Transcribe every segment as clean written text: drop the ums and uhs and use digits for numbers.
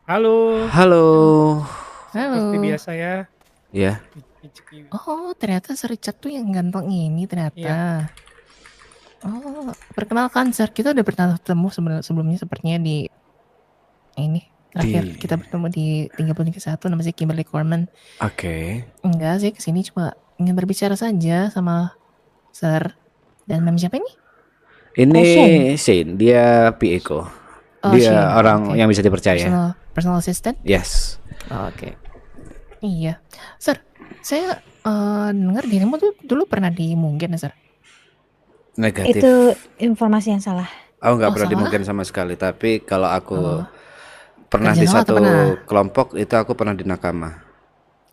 Halo, Halo, seperti Halo. biasa ya. ya. Icki. Oh, ternyata Sir Richard tuh yang ganteng ini ternyata. Iya, Oh, perkenalkan Sir, kita udah pernah ketemu sebelumnya sepertinya di ini. Terakhir Di, kita bertemu di 3031 nama saya Kimberly Corman. oke. Enggak sih, kesini cuma ingin berbicara saja sama Sir. Dan nama siapa ini? Ini Shane. Shane, dia Pieko. Oh, Dia Shane. orang Oke. yang bisa dipercaya. Personal assistant? Yes. Oke. Iya. Sir, saya dengar dirimu tuh dulu pernah di Mungkin ya, Sir? Negatif. Itu informasi yang salah. Aku nggak Oh, pernah salah? dimungkin sama sekali. Tapi kalau aku Oh, pernah kerja di sama atau satu pernah? kelompok, itu aku pernah di nakama.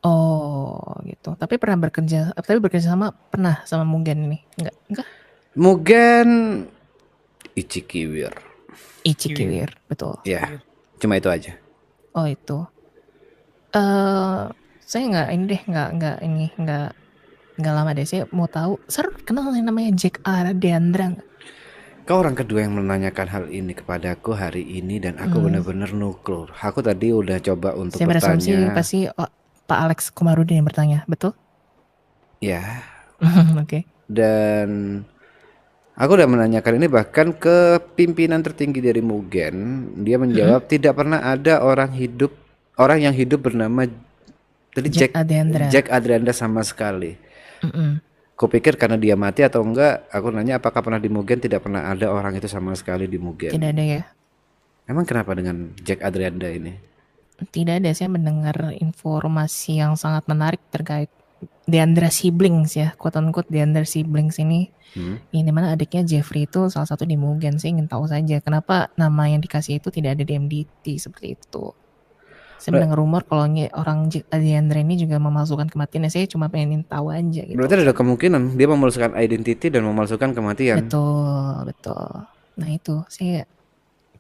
Oh, gitu. Tapi bekerja sama pernah sama Mugen ini? Enggak? Enggak? Mugen Ichikiwir. Kiwir. Ichikiwir, betul. Ya, Kiwir. cuma itu aja. Oh, itu. Eh, saya nggak ini deh, nggak lama deh. Saya mau tahu, Sir kenal yang namanya Jack Deandra nggak? Kau orang kedua yang menanyakan hal ini kepadaku hari ini dan aku benar-benar nuklur. Aku tadi udah coba untuk Saya berasumsi bertanya. pasti Pak Alex Komarudin yang bertanya, betul? Ya, Oke. dan aku udah menanyakan ini bahkan ke pimpinan tertinggi dari Mugen. Dia menjawab tidak pernah ada orang yang hidup bernama tadi Jack Deandra. Jack Adrianda sama sekali. Mm-mm. Kupikir karena dia mati atau enggak. Aku nanya apakah pernah di Mugen, tidak pernah ada orang itu sama sekali di Mugen. Tidak ada ya? Emang kenapa dengan Jack Adrianda ini? Tidak ada, saya mendengar informasi yang sangat menarik terkait Deandra Siblings ya, quote unquote Deandra Siblings ini. Yang dimana adiknya Jeffrey itu salah satu di Mugen. Saya ingin tahu saja kenapa nama yang dikasih itu tidak ada di MDT seperti itu. Saya mendengar rumor kalau orang Deandra ini juga memalsukan kematian. Saya cuma pengen tahu aja gitu. Berarti ada kemungkinan dia memalsukan identity dan memalsukan kematian. Betul, betul. Nah itu saya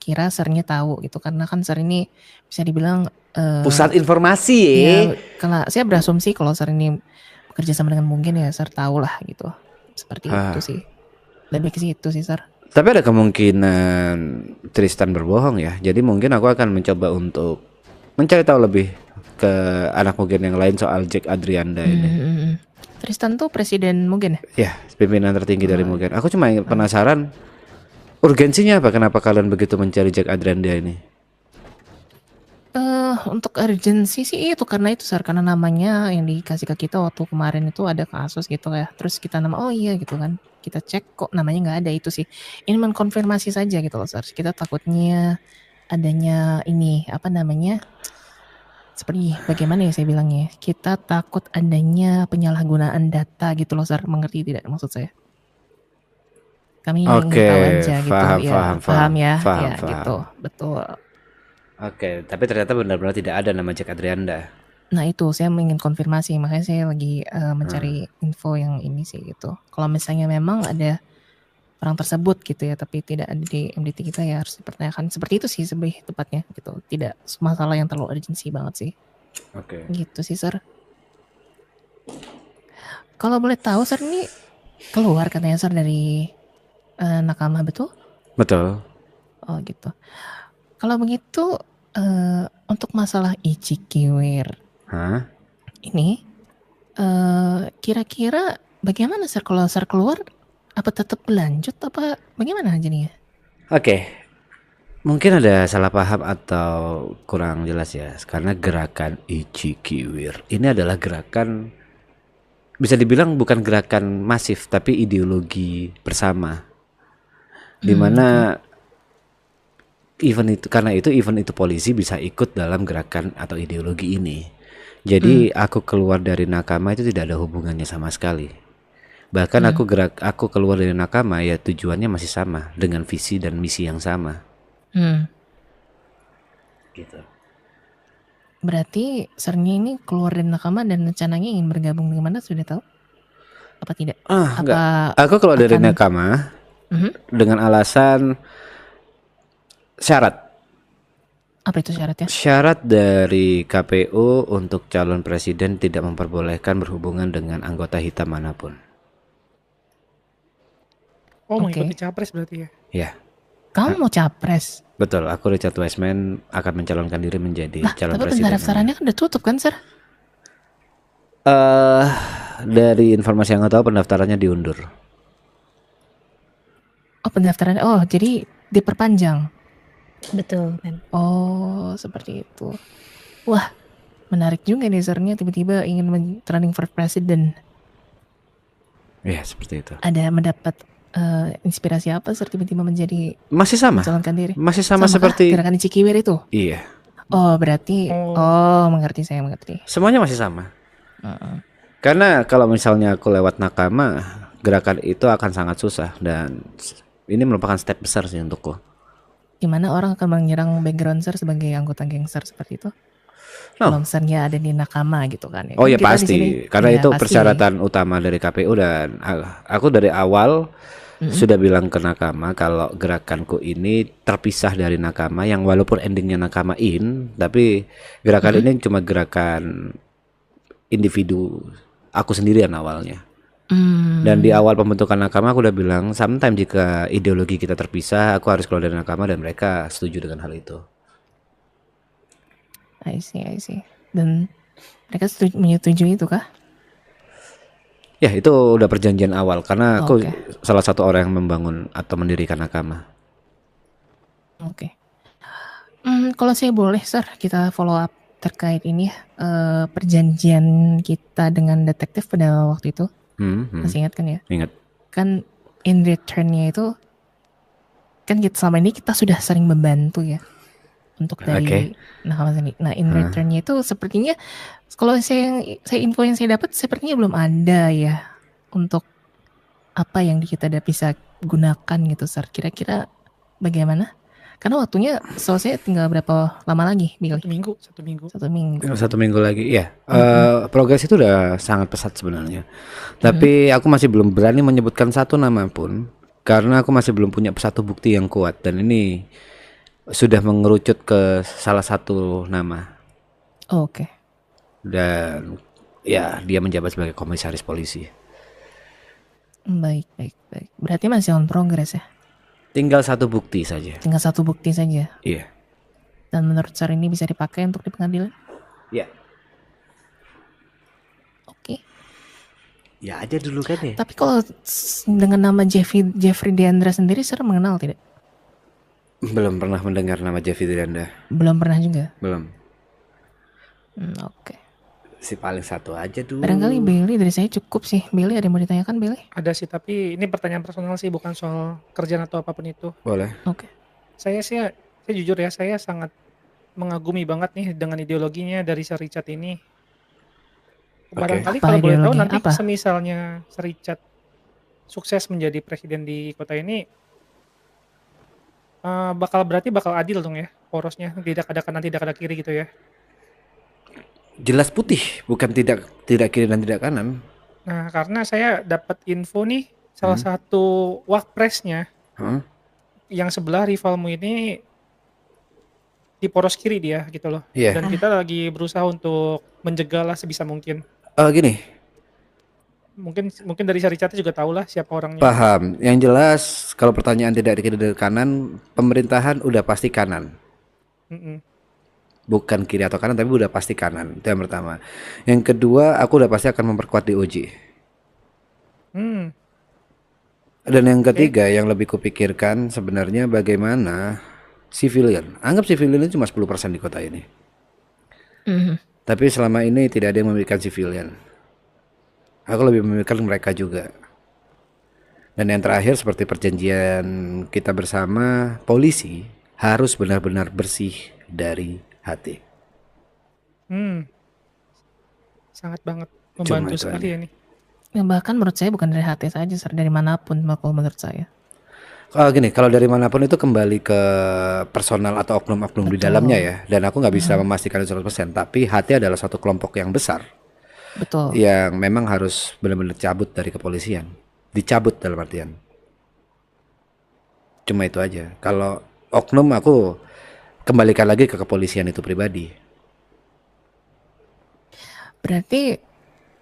kira Sernya tahu gitu karena kan Ser ini bisa dibilang Pusat informasi ya. Karena saya berasumsi kalau Ser ini bekerja sama dengan mungkin ya Ser tahu lah gitu. Seperti itu sih. Lebih ke situ sih Ser. Tapi ada kemungkinan Tristan berbohong ya. Jadi mungkin aku akan mencoba untuk mencari tahu lebih ke anak Mugen yang lain soal Jack Adrianda ini. Tristan tuh presiden mungkin ya? Ya, pimpinan tertinggi dari Mugen. Aku cuma penasaran urgensinya apa, kenapa kalian begitu mencari Jack Adrianda ini? Untuk urgensi sih itu karena itu Sar, karena namanya yang dikasih ke kita waktu kemarin itu ada kasus gitu ya. Terus kita oh iya gitu kan. Kita cek kok namanya nggak ada itu sih. Ini mengkonfirmasi saja gitu loh Sar. Kita takutnya adanya ini apa namanya? Seperti bagaimana ya saya bilangnya? Kita takut adanya penyalahgunaan data gitu loh Sar. Mengerti tidak maksud saya? Kami ingin tahu aja gitu ya. Paham ya? Ya gitu. Betul. Oke, tapi ternyata benar-benar tidak ada nama Jack Adrianda. Nah itu saya ingin konfirmasi, makanya saya lagi mencari info yang ini sih gitu. Kalau misalnya memang ada orang tersebut gitu ya, tapi tidak ada di MDT kita ya harus dipertanyakan. Seperti itu sih lebih tepatnya gitu. Tidak masalah yang terlalu urgensi banget sih. Oke. Gitu sih Sir. Kalau boleh tahu Sir ini keluar katanya Sir dari nakama betul? Betul. Oh gitu. Kalau begitu untuk masalah Ichikiwir ini kira-kira bagaimana Sir kalau Sir keluar apa tetap berlanjut apa bagaimana jadinya? Oke. Mungkin ada salah paham atau kurang jelas ya, karena gerakan Ichikiwir ini adalah gerakan bisa dibilang bukan gerakan masif tapi ideologi bersama. Dimana karena itu event itu polisi bisa ikut dalam gerakan atau ideologi ini. Jadi aku keluar dari nakama itu tidak ada hubungannya sama sekali. Bahkan aku keluar dari nakama ya tujuannya masih sama dengan visi dan misi yang sama. Gitu. Berarti Sernya ini keluar dari nakama dan rencananya ingin bergabung dengan mana sudah tahu? Apa tidak? Enggak. Aku keluar dari nakama dengan alasan syarat. Apa itu syaratnya? Syarat dari KPU untuk calon presiden tidak memperbolehkan berhubungan dengan anggota hitam manapun. Oh, mengikuti capres berarti ya? Ya. Kamu mau capres? Betul, aku Richard Wiseman akan mencalonkan diri menjadi Lah, calon tapi presiden. pendaftarannya kan udah tutup kan, Sir? Dari informasi yang aku tahu pendaftarannya diundur. Oh, pendaftarannya. Oh, jadi diperpanjang. Betul kan. Oh, seperti itu. Wah, menarik juga nih Sirnya tiba-tiba ingin running for president. Ya, seperti itu. Ada mendapat inspirasi apa Sir tiba-tiba menjadi Masih sama. mencalonkan diri? Masih sama Samakah seperti gerakan Cikiwir itu? iya. Oh, berarti mengerti, saya mengerti. Semuanya masih sama. Heeh. Karena kalau misalnya aku lewat nakama, gerakan itu akan sangat susah dan ini merupakan step besar sih untukku. Di mana orang akan menyerang background Sir sebagai anggota gangster seperti itu? No. Kalau misalnya ada di nakama gitu kan ya. Oh Kan ya kita di pasti, sini- karena ya, itu pasti. persyaratan utama dari KPU dan aku dari awal sudah bilang ke nakama kalau gerakanku ini terpisah dari nakama yang walaupun endingnya nakama tapi gerakan ini cuma gerakan individu aku sendirian awalnya. Dan di awal pembentukan nakama aku udah bilang sometimes jika ideologi kita terpisah aku harus keluar dari nakama dan mereka setuju dengan hal itu. I see. Dan mereka menyetujui itu kah? Ya itu udah perjanjian awal karena aku Oke. salah satu orang yang membangun atau mendirikan nakama. Oke. Kalau saya boleh, Sir, kita follow up terkait ini ya, perjanjian kita dengan detektif pada waktu itu. Masih ingat kan ya? Ingat. Kan in return-nya itu kan selama ini kita sudah sering membantu ya untuk dari nakama sendiri. Nah, in return-nya itu sepertinya kalau info yang saya dapat sepertinya belum ada ya untuk apa yang kita bisa gunakan gitu, Sir. Kira-kira bagaimana? Karena waktunya saya tinggal berapa lama lagi, Billy? 1 minggu. 1 minggu. 1 minggu. 1 minggu lagi, ya. Progres itu udah sangat pesat sebenarnya. Tapi aku masih belum berani menyebutkan satu nama pun karena aku masih belum punya satu bukti yang kuat dan ini sudah mengerucut ke salah satu nama Oke. dan ya dia menjabat sebagai komisaris polisi. Baik. Berarti masih on progress ya? Tinggal satu bukti saja. Tinggal satu bukti saja. Iya. Dan menurut Sir ini bisa dipakai untuk di pengadilan? Ya. Oke. Ya aja dulu kan ya. Tapi kalau dengan nama Jeffrey Deandra sendiri, Sir mengenal tidak? Belum pernah mendengar nama Jeffrey Deandra. Belum pernah juga. Belum. Oke. Si paling satu aja dulu. Barangkali Billy dari saya cukup sih. Billy ada yang mau ditanyakan, Billy? Ada sih, tapi ini pertanyaan personal sih, bukan soal kerjaan atau apapun itu. Boleh. Oke. Saya jujur ya, saya sangat mengagumi banget nih dengan ideologinya dari Sir Richard ini. Barangkali Apa kalau boleh tahu ideologi? nanti Apa? semisalnya Sir Richard sukses menjadi presiden di kota ini, berarti bakal adil dong ya porosnya, tidak ada kanan tidak ada kiri gitu ya. Jelas putih, bukan tidak kiri dan tidak kanan. Nah, karena saya dapat info nih, salah satu wakpresnya yang sebelah rivalmu ini di poros kiri dia gitu loh. Iya. Dan kita lagi berusaha untuk menjegal lah sebisa mungkin. Gini, Mungkin dari Sir Richard juga tahu lah siapa orangnya. paham. Yang jelas kalau pertanyaan tidak di kiri dan kanan, pemerintahan udah pasti kanan. Mm-mm. Bukan kiri atau kanan, tapi udah pasti kanan. Itu yang pertama. Yang kedua, aku udah pasti akan memperkuat DOJ. Dan yang ketiga, yang lebih kupikirkan sebenarnya bagaimana civilian. Anggap civilian itu cuma 10% di kota ini. Tapi selama ini tidak ada yang memikirkan civilian. Aku lebih memikirkan mereka juga. Dan yang terakhir seperti perjanjian kita bersama, polisi harus benar-benar bersih dari hati. Sangat banget membantu itu sekali aja. ya nih. Yang bahkan menurut saya bukan dari hati saja, Sir, dari manapun kalau menurut saya. Gini, kalau dari manapun itu kembali ke personal atau oknum-oknum di dalamnya ya. Dan aku nggak bisa memastikan 100%. Tapi hati adalah suatu kelompok yang besar. Betul. Yang memang harus benar-benar cabut dari kepolisian. Dicabut dalam artian. Cuma itu aja. Kalau oknum aku kembalikan lagi ke kepolisian itu pribadi. Berarti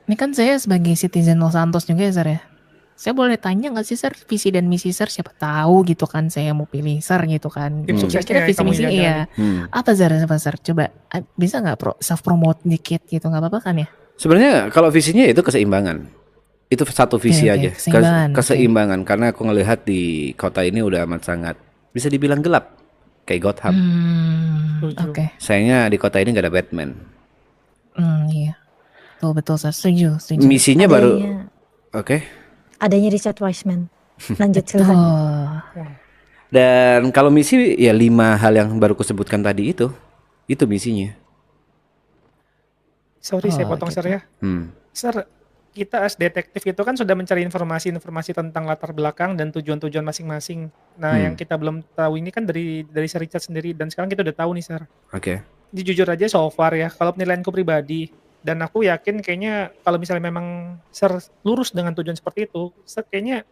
ini kan saya sebagai citizen Los Santos juga ya, Sir ya. Saya boleh tanya nggak sih Sir, visi dan misi Sir? Siapa tahu gitu kan saya mau pilih Sir gitu kan. Tim suksesnya Kira-kira ya visi kamu misi jangan-jangan iya. Apa Sir? Coba bisa nggak self promote dikit gitu, nggak apa-apa kan ya? Sebenarnya kalau visinya itu keseimbangan. Itu satu visi Oke, aja. keseimbangan. Keseimbangan karena aku ngelihat di kota ini udah amat sangat bisa dibilang gelap kayak Gotham. Setuju. Oke. Sayangnya di kota ini gak ada Batman. Iya. Betul Sir. Setuju. Misinya baru Adanya Richard Wiseman. Lanjut silakan. Dan kalau misi ya 5 hal yang baru kusebutkan tadi itu misinya. Sorry saya potong gitu. Sir ya. Sir, kita as detektif itu kan sudah mencari informasi tentang latar belakang dan tujuan-tujuan masing-masing. Nah, yang kita belum tahu ini kan dari Sir Richard sendiri, dan sekarang kita udah tahu nih Sir. Oke. Ini jujur aja so far ya, kalau penilaianku pribadi, dan aku yakin kayaknya kalau misalnya memang Sir lurus dengan tujuan seperti itu, Sir kayaknya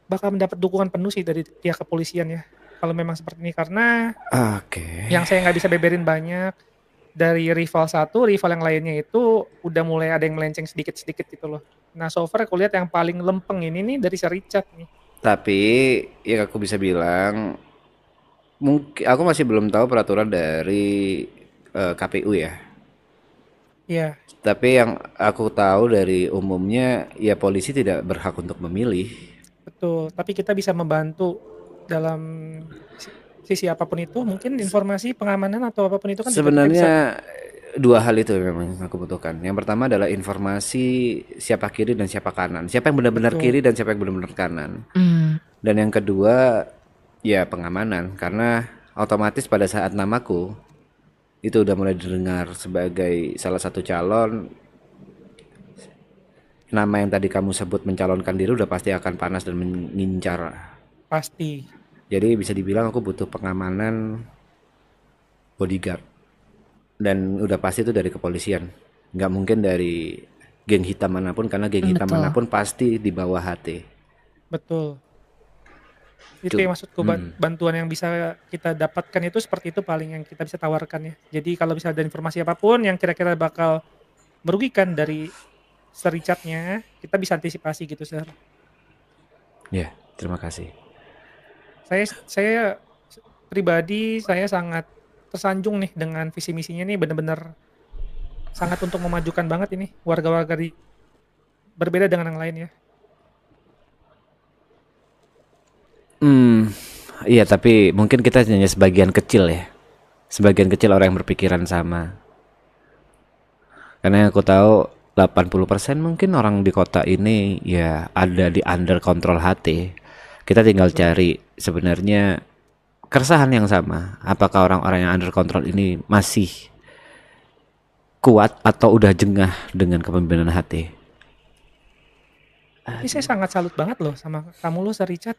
bakal mendapat dukungan penuh sih dari pihak kepolisian ya. Kalau memang seperti ini, karena yang saya nggak bisa beberin banyak, dari rival satu, rival yang lainnya itu udah mulai ada yang melenceng sedikit-sedikit gitu loh. Nah, so far aku lihat yang paling lempeng ini nih dari Sir Richard nih. Tapi ya aku bisa bilang mungkin aku masih belum tahu peraturan dari KPU ya. Iya. Tapi yang aku tahu dari umumnya ya polisi tidak berhak untuk memilih. Betul, tapi kita bisa membantu dalam sisi apapun itu, mungkin informasi pengamanan atau apapun itu kan sebenarnya dua hal itu memang aku butuhkan. Yang pertama adalah informasi siapa kiri dan siapa kanan, siapa yang benar-benar kiri dan siapa yang benar-benar kanan. Dan yang kedua ya pengamanan, karena otomatis pada saat namaku itu udah mulai didengar sebagai salah satu calon, nama yang tadi kamu sebut mencalonkan diri udah pasti akan panas dan mengincar. Pasti. Jadi bisa dibilang aku butuh pengamanan bodyguard. Dan udah pasti itu dari kepolisian. Nggak mungkin dari geng hitam manapun, karena geng hitam manapun pasti di bawah HT. Betul. Itu yang maksudku, bantuan yang bisa kita dapatkan itu seperti itu paling yang kita bisa tawarkan ya. Jadi kalau bisa ada informasi apapun yang kira-kira bakal merugikan dari Sir Richard-nya, kita bisa antisipasi gitu Sir. Ya, terima kasih. Saya pribadi saya sangat tersanjung nih dengan visi misinya nih, benar-benar sangat untuk memajukan banget ini warga-warga berbeda dengan yang lain ya. Iya, tapi mungkin kita hanya sebagian kecil ya. Sebagian kecil orang yang berpikiran sama. Karena yang aku tahu 80% mungkin orang di kota ini ya ada di under control HT. Kita tinggal cari sebenarnya keresahan yang sama. Apakah orang-orang yang under control ini masih kuat atau udah jengah dengan kepemimpinan HT? Ini saya sangat salut banget loh sama kamu loh Sir Richard.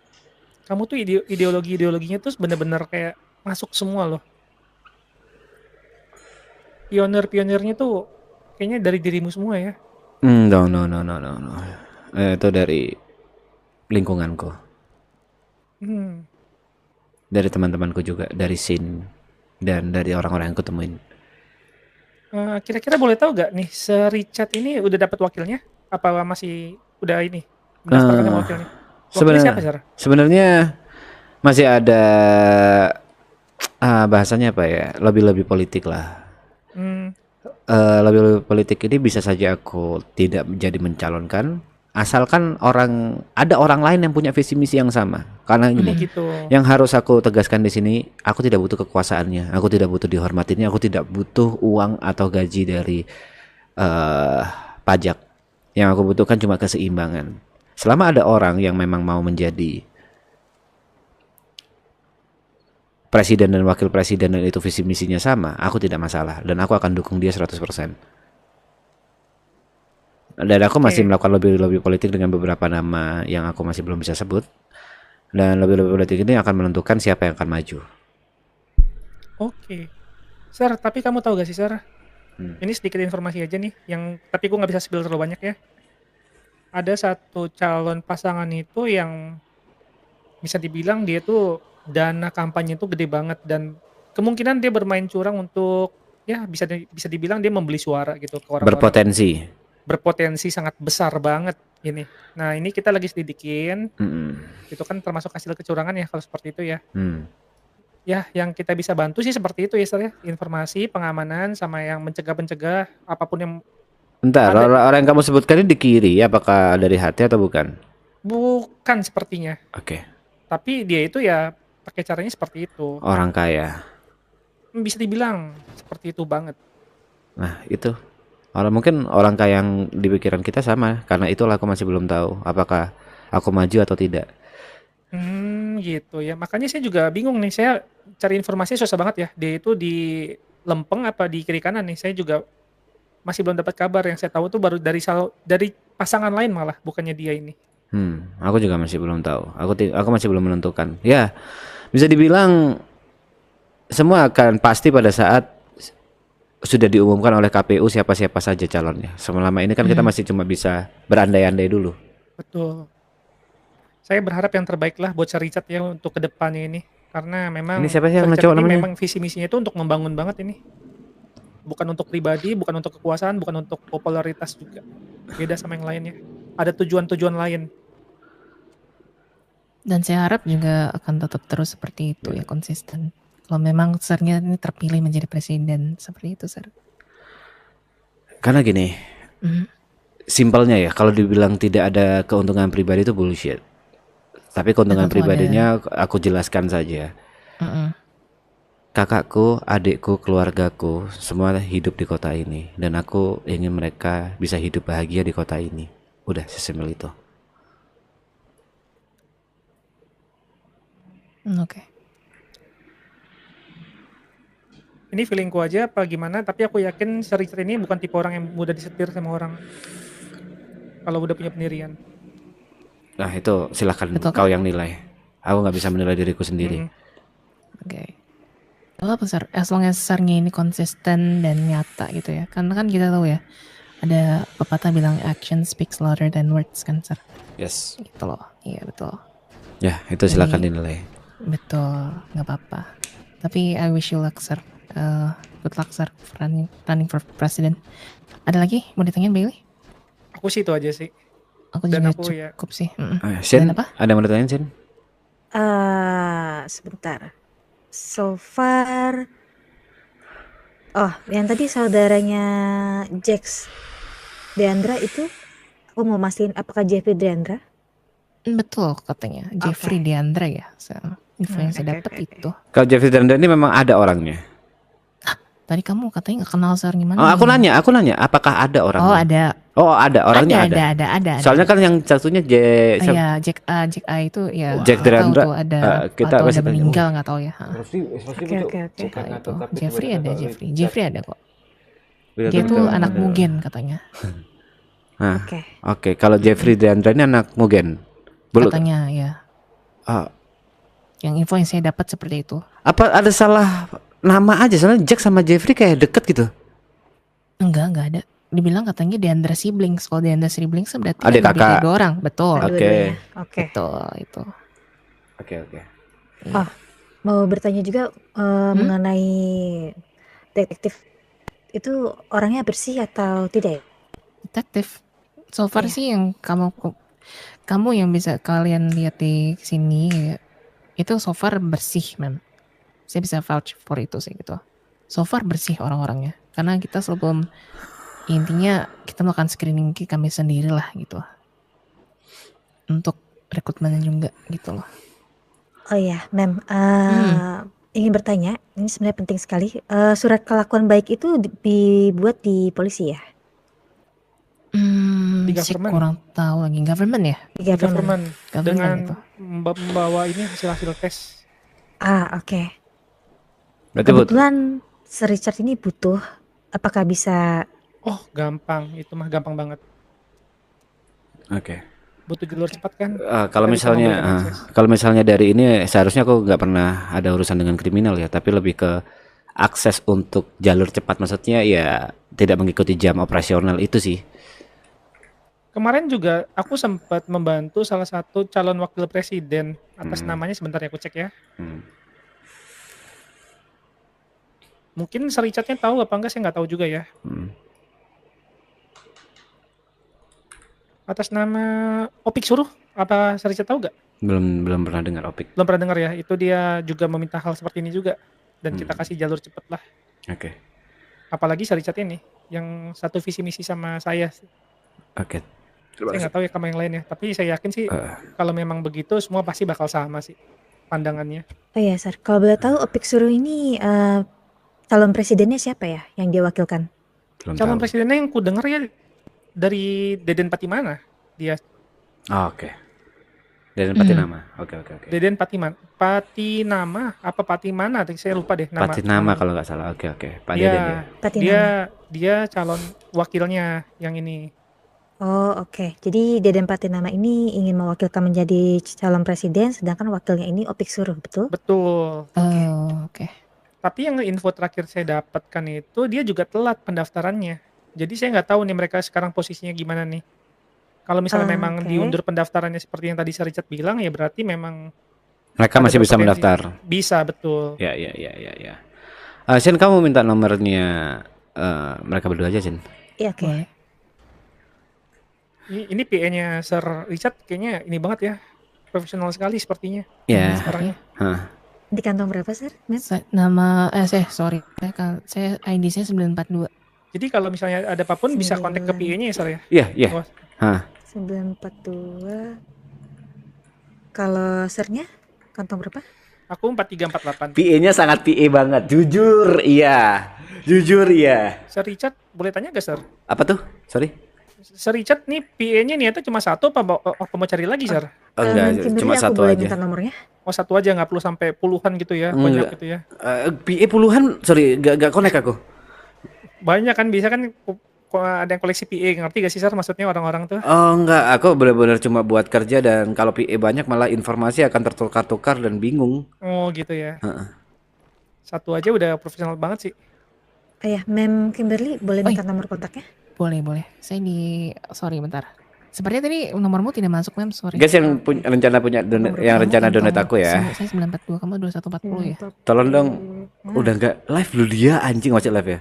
Kamu tuh ideologinya tuh bener-bener kayak masuk semua loh. Pionir-pionirnya tuh kayaknya dari dirimu semua ya. No. Itu dari lingkunganku. Dari teman-temanku juga, dari scene dan dari orang-orang yang kutemuin. Kira-kira boleh tahu gak nih, Sir Richard ini udah dapat wakilnya? Apa masih udah ini mendaftarkan sama wakilnya? Wakilnya siapa Sir? Sebenarnya masih ada bahasanya apa ya, lebih politik lah. Lebih politik ini bisa saja aku tidak menjadi mencalonkan, asalkan ada orang lain yang punya visi misi yang sama. Karena gini, yang harus aku tegaskan di sini, aku tidak butuh kekuasaannya, aku tidak butuh dihormatinya, aku tidak butuh uang atau gaji dari pajak. Yang aku butuhkan cuma keseimbangan. Selama ada orang yang memang mau menjadi presiden dan wakil presiden dan itu visi misinya sama, aku tidak masalah dan aku akan dukung dia 100%. Dan aku masih melakukan lobby politik dengan beberapa nama yang aku masih belum bisa sebut. Dan lobby politik ini akan menentukan siapa yang akan maju. Oke. Sir, tapi kamu tahu gak sih Sir? Ini sedikit informasi aja nih, tapi aku nggak bisa spill terlalu banyak ya. Ada satu calon pasangan itu yang bisa dibilang dia tuh dana kampanye itu gede banget dan kemungkinan dia bermain curang untuk ya bisa dibilang dia membeli suara gitu ke orang-orang. Berpotensi. berpotensi sangat besar banget ini. Nah, ini kita lagi selidikin, itu kan termasuk hasil kecurangan ya kalau seperti itu ya. Ya, yang kita bisa bantu sih seperti itu ya, Sir, ya, informasi, pengamanan, sama yang mencegah-mencegah apapun yang Bentar, ada. orang yang kamu sebutkan ini di kiri, apakah dari hati atau bukan? Bukan sepertinya, Oke, tapi dia itu ya pakai caranya seperti itu. orang kaya. Bisa dibilang seperti itu banget. Nah, itu. Mungkin orang kaya yang di pikiran kita sama, karena itulah aku masih belum tahu apakah aku maju atau tidak. Gitu ya. Makanya saya juga bingung nih, saya cari informasi susah banget ya. Dia itu di Lempeng apa di kiri kanan nih. Saya juga masih belum dapat kabar. Yang saya tahu tuh baru dari pasangan lain malah, bukannya dia ini. Aku juga masih belum tahu. Aku masih belum menentukan. Ya, bisa dibilang semua akan pasti pada saat sudah diumumkan oleh KPU siapa-siapa saja calonnya. Selama ini kan kita masih cuma bisa berandai-andai dulu. Betul. Saya berharap yang terbaik lah buat Sir Richard ya untuk kedepannya ini. Karena memang Ini siapa sih Sir yang Richard cowok ini namanya? memang visi misinya itu untuk membangun banget ini. Bukan untuk pribadi, bukan untuk kekuasaan, bukan untuk popularitas juga. Beda sama yang lainnya. Ada tujuan-tujuan lain. Dan saya harap juga akan tetap terus seperti itu ya, konsisten. Kalau memang Sirnya ini terpilih menjadi presiden seperti itu, Sir. Karena gini, simpelnya ya, kalau dibilang tidak ada keuntungan pribadi itu bullshit. Tapi keuntungan pribadinya aku jelaskan saja. Kakakku, adikku, keluargaku semua hidup di kota ini, dan aku ingin mereka bisa hidup bahagia di kota ini. Udah sesimpel itu. Oke. Ini feelingku aja apa gimana, tapi aku yakin Sir Richard ini bukan tipe orang yang mudah disetir sama orang. Kalau udah punya pendirian. Nah itu silahkan Betul, kau yang nilai. Aku nggak bisa menilai diriku sendiri. Oke. Kalau apa, Sir? As long as Sirnya ini konsisten dan nyata gitu ya. Karena kan kita tahu ya, ada pepatah bilang action speaks louder than words kan, Sir. Yes. Gitu loh. Iya, betul. Ya itu silahkan dinilai. Betul, nggak apa-apa. Tapi I wish you luck, Sir. Good luck, Sir, running for president. Ada lagi mau ditanyain, Bailey? Aku sih itu aja sih. Aku Dan juga aku ya cukup sih. Sin, Dan apa? ada yang mau ditanyain, Sin? Sebentar. So far, yang tadi saudaranya Jax Deandra itu, aku mau mastiin apakah Jeffrey Deandra? Betul katanya Jeffrey Deandra ya. Info yang saya dapat itu. Kalau Jeffrey Deandra ini memang ada orangnya. Tadi kamu katanya nggak kenal Sir gimana? Oh, aku nanya, apakah ada orangnya? Oh ada. Oh ada, orangnya Ada. Soalnya kan yang satunya Iya, Jack A itu ya. Jack Deandra. Tahu tuh ada Kita atau masih ada meninggal nggak tahu ya. Oke. Itu Jeffrey ada kok. Dia tuh anak Mugen katanya. Oke. Kalau Jeffrey Deandra ini anak Mugen. Katanya ya. Yang info yang saya dapat seperti itu. Apa ada salah nama aja? Soalnya Jack sama Jeffrey kayak deket gitu. Enggak ada. Dibilang katanya Deandra siblings. Kalau Deandra siblings berarti adik kan kakak. 2 orang, betul. Oke. Betul itu. Oke. Mau bertanya juga mengenai detektif itu orangnya bersih atau tidak ya? Detektif. So far sih yang kamu yang bisa kalian lihat di sini ya, itu so far bersih, Mem. Saya bisa vouch for itu sih gitu. So far bersih orang-orangnya. Karena kita sebelum intinya kita melakukan screening kami sendiri lah gitu. Untuk rekrutmennya juga gitu loh. Oh ya, Mem, ingin bertanya, ini sebenarnya penting sekali. Surat kelakuan baik itu dibuat di polisi ya? di Sih government. kurang tahu lagi government ya. Di Di government. Dengan itu. membawa ini hasil tes. Oke. Berarti Kebetulan Sir Richard ini butuh, apakah bisa? Oh gampang, itu mah gampang banget. Oke. Butuh jalur cepat kan? Kalau misalnya dari ini seharusnya aku nggak pernah ada urusan dengan kriminal ya, tapi lebih ke akses untuk jalur cepat, maksudnya ya tidak mengikuti jam operasional itu sih. Kemarin juga aku sempat membantu salah satu calon wakil presiden, atas namanya sebentar ya aku cek ya. Mungkin Sir Richardnya tahu apa enggak, saya nggak tahu juga ya. Atas nama Opik Suruh, apa Sir Richard tahu nggak? Belum pernah dengar Opik. Belum pernah dengar ya? Itu dia juga meminta hal seperti ini juga, dan kita kasih jalur cepet lah. Oke. Apalagi Sir Richard ini, yang satu visi misi sama saya. Oke. Saya nggak tahu ya sama yang lain ya, tapi saya yakin sih kalau memang begitu semua pasti bakal sama sih pandangannya. Oh iya, Sar. Kalau boleh tahu Opik Suruh ini calon presidennya siapa ya yang dia wakilkan? Belum Calon tahu. presidennya yang ku denger ya dari Deden Patimana. Dia Oh, oke. Deden Patinama. Oke. Deden Patinama apa Patimana? Saya lupa deh nama. Patinama kalau nggak salah. Oke. Pak Iya, Deden ya. Patinama. dia calon wakilnya yang ini. Oh oke. Jadi Deden Patinama ini ingin mewakilkan menjadi calon presiden, sedangkan wakilnya ini Opik Suruh, betul? Betul. Oh, oke. Tapi yang info terakhir saya dapatkan itu dia juga telat pendaftarannya. Jadi saya nggak tahu nih mereka sekarang posisinya gimana nih. Kalau misalnya memang Oke. diundur pendaftarannya seperti yang tadi Sir Richard bilang, ya berarti memang Mereka ada masih bisa berpotensi. mendaftar. Bisa, betul. Ya. Sin, kamu minta nomornya mereka berdua aja, Sin. Iya oke. Boleh. Ini PA-nya Sir Richard kayaknya ini banget ya. Profesional sekali sepertinya Ya. sekarang. Di kantong berapa, Sir? Mem? Saya ID saya 942. Jadi kalau misalnya ada apapun bisa kontak ke PA-nya ya Sir ya. Iya. Wah, 942. Kalau Sirnya kantong berapa? aku 4348. PA-nya sangat PA banget. Jujur iya. Sir Richard boleh tanya gak Sir? Apa tuh? Sorry. Sir Richard nih PA-nya niatnya cuma satu apa mau cari lagi Sir? Oh, enggak, Kimberly, cuma aku satu boleh aja. minta nomornya? Oh satu aja, nggak perlu sampai puluhan gitu ya, Enggak. banyak gitu ya. PA puluhan, sorry, gak connect aku. Banyak kan, bisa kan ada yang koleksi PA, ngerti gak sih Sir maksudnya orang-orang tuh? Oh enggak, aku benar-benar cuma buat kerja dan kalau PA banyak malah informasi akan tertukar-tukar dan bingung. Oh gitu ya. Satu aja udah profesional banget sih. Oh ya, Mem Kimberly boleh minta nomor kontaknya? Boleh. Sorry bentar. Sepertinya tadi nomormu tidak masuk, Mem. Sorry. Guys yang rencana donate aku ya. Saya 942, kamu 2140 ya. Tolong dong, udah enggak live lu dia anjing wajib live ya.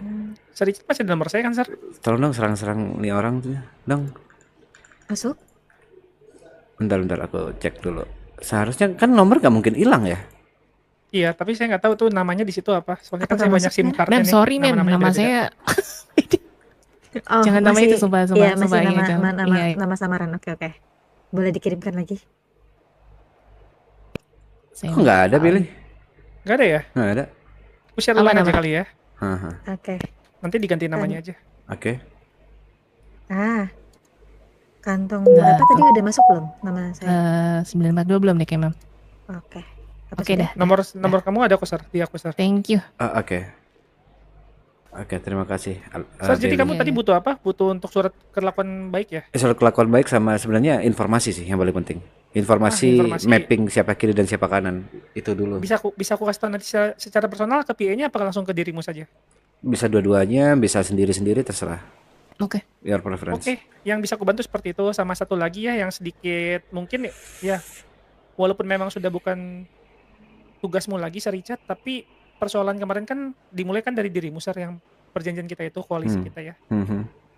Sir Richard masih ada nomor saya kan Sir? Tolong dong serang-serang nih orang tuh, dong. Masuk? Bentar aku cek dulu. Seharusnya kan nomor gak mungkin hilang ya. Iya, tapi saya nggak tahu tuh namanya di situ apa. Soalnya kan Apakah saya banyak masuk, SIM Mem? cardnya Mem, nih. sorry Mem, Nama-namanya nama beda-beda. saya Oh, Jangan nama masih- itu, sumpah, Iya, masih iya, jangan. Iya. nama samaran. Oke. Boleh dikirimkan lagi? saya Kok nggak ada pilih? Nggak ada ya? Nggak ada. Aku share Apa ulang aja nama? kali ya. Oke. Nanti diganti namanya aja. Oke. Kantong berapa tadi udah masuk belum nama saya? 942 belum deh kayak, Mem. Oke. Oke dah. Nomor kamu ada kok Sir, di aku Sir. Thank you. Oke, terima kasih. Sir, jadi Billy. kamu tadi butuh apa? Butuh untuk surat kelakuan baik ya? Soal kelakuan baik sama sebenarnya informasi sih yang paling penting. Informasi Informasi. mapping siapa kiri dan siapa kanan itu dulu. Bisa aku kasih tahu nanti secara personal ke PA-nya apa langsung ke dirimu saja? Bisa dua-duanya, bisa sendiri-sendiri terserah. Oke. Your preference. Oke, yang bisa aku bantu seperti itu. Sama satu lagi ya yang sedikit mungkin ya walaupun memang sudah bukan tugasmu lagi Sir Richard, tapi persoalan kemarin kan dimulai kan dari dirimu Sir, yang perjanjian kita itu koalisi kita ya.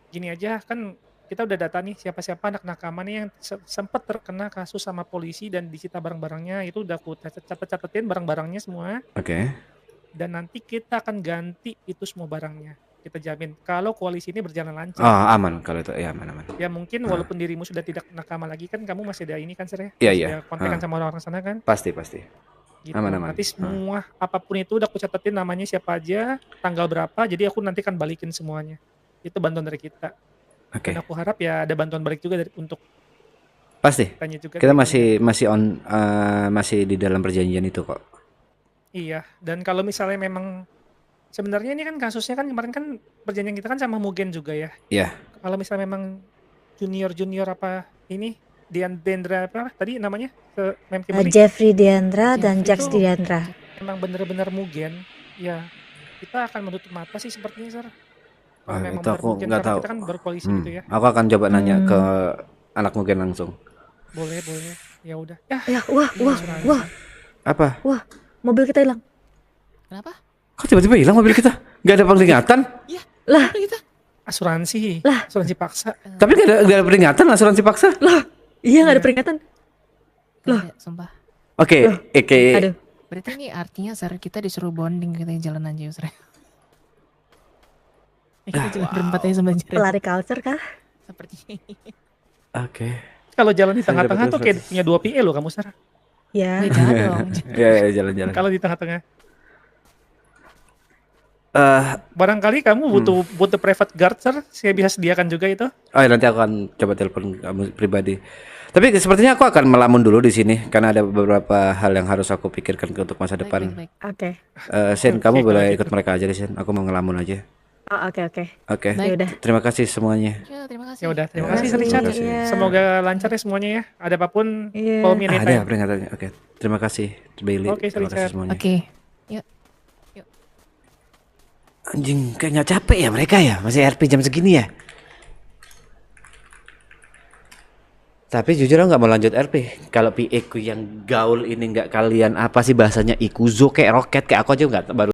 Gini aja kan kita udah data nih siapa-siapa anak nakaman nih yang sempat terkena kasus sama polisi dan disita barang-barangnya, itu udah aku catetin barang-barangnya semua. Oke. Dan nanti kita akan ganti itu semua barangnya. Kita jamin kalau koalisi ini berjalan lancar. Oh, aman kalau itu. Ya, aman. Ya mungkin walaupun dirimu sudah tidak nakama lagi kan kamu masih ada ini kan Sir ya? Iya. Sudah kontekan sama orang-orang sana kan? Pasti. Gitu. Aman. Nanti semua apapun itu udah aku catetin namanya siapa aja, tanggal berapa, jadi aku nanti kan balikin semuanya. Itu bantuan dari kita. Oke. Dan aku harap ya ada bantuan balik juga untuk Pasti. tanya juga. Kita masih di dalam perjanjian itu kok. Iya, dan kalau misalnya memang sebenarnya ini kan kasusnya kan kemarin kan perjanjian kita kan sama Mugen juga ya. Iya. Kalau misalnya memang junior apa ini Diandra apa tadi namanya? Mem Kimberly? Jeffrey Diandra dan Jeffrey Jax itu Diandra. Memang bener-bener Mugen, ya kita akan menutup mata sih sepertinya Sir. Kalau memang Itu benar aku Mugen, nggak karena tahu. kita kan berkoalisi gitu ya. Aku akan coba nanya ke anak Mugen langsung. Boleh. Ya udah. Ya, wah, Apa? mobil kita hilang. Kenapa? Kok tiba-tiba hilang mobil kita? Gak ada peringatan? Iya. Lah, Kita. Asuransi, Lah. asuransi paksa. Tapi nggak ada peringatan asuransi paksa. Iya nggak ada peringatan. Nggak ada, sumpah. Oke, oke. Aduh. Berarti ini artinya Sar, kita disuruh bonding, kita jalan aja Sar. Kita jalan berempat aja sama jalan. Lari culture kah? Sepertinya. Oke. Kalau jalan di Saya tengah-tengah dapat tuh kayak referensi. punya 2 PE loh kamu, Sarah. Ya. Jangan dong. Ya, jalan-jalan. Kalau di tengah-tengah. Eh, Barangkali kamu butuh private guard, Sir. Saya bisa sediakan juga itu. oh ya, nanti aku akan coba telepon kamu pribadi. Tapi sepertinya aku akan melamun dulu di sini karena ada beberapa hal yang harus aku pikirkan untuk masa Baik, depan. baik, baik. Oke. Sen, Oke, kamu kalau boleh gitu. ikut mereka aja di sini. Aku mau ngelamun aja. Oh, oke. Oke. Baik. Ya udah. Terima kasih semuanya. Ya, terima kasih. Ya udah, terima Ya, kasih terima Richard. kasih. Iya. Semoga lancar ya semuanya ya. Ada apapun, Iya. call me Ada anytime. peringatannya. Oke. Terima kasih Bailey. Oke, Terima kasih Richard. semuanya. Oke. Anjing, kayak nggak capek ya mereka ya? Masih RP jam segini ya? Tapi jujur aku nggak mau lanjut RP. Kalau PA ku yang gaul ini nggak kalian apa sih bahasanya Ikuzo kayak roket kayak aku aja nggak baru